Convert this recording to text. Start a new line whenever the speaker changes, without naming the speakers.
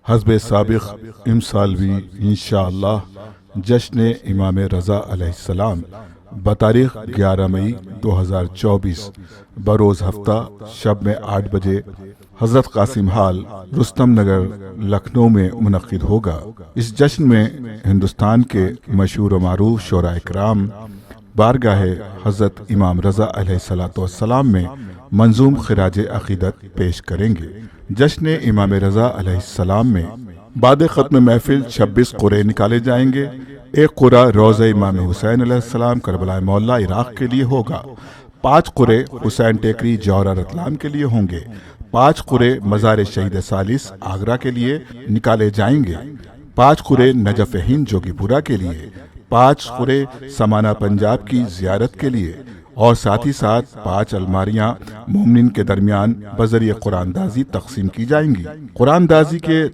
حسب سابق امسالوی انشاءاللہ جشن امام رضا علیہ السلام بتاریخ 11 مئی 2024 بروز ہفتہ شب میں 8 بجے حضرت قاسم ہال رستم نگر لکھنؤ میں منعقد ہوگا۔ اس جشن میں ہندوستان کے مشہور و معروف شعراء اکرام بارگاہ حضرت امام رضا علیہ السلام میں منظوم خراج عقیدت پیش کریں گے۔ جشن امام رضا علیہ السلام میں بعد ختم محفل 26 قرعے نکالے جائیں گے۔ ایک قرعہ روضہ امام حسین علیہ السلام کربلا معلیٰ عراق کے لیے ہوگا، 5 قرعے حسین ٹیکری جوہرہ رتلام کے لیے ہوں گے، 5 قرعے مزار شہید ثالث آگرہ کے لیے نکالے جائیں گے، 5 قرعے نجف ہند جوگی پورہ کے لیے، 5 قرعے سمانہ پنجاب کی زیارت کے لیے، اور ساتھ ہی ساتھ 5 الماریاں مومنین کے درمیان بذریعہ قرآن دازی تقسیم کی جائیں گی۔ قرآن دازی کے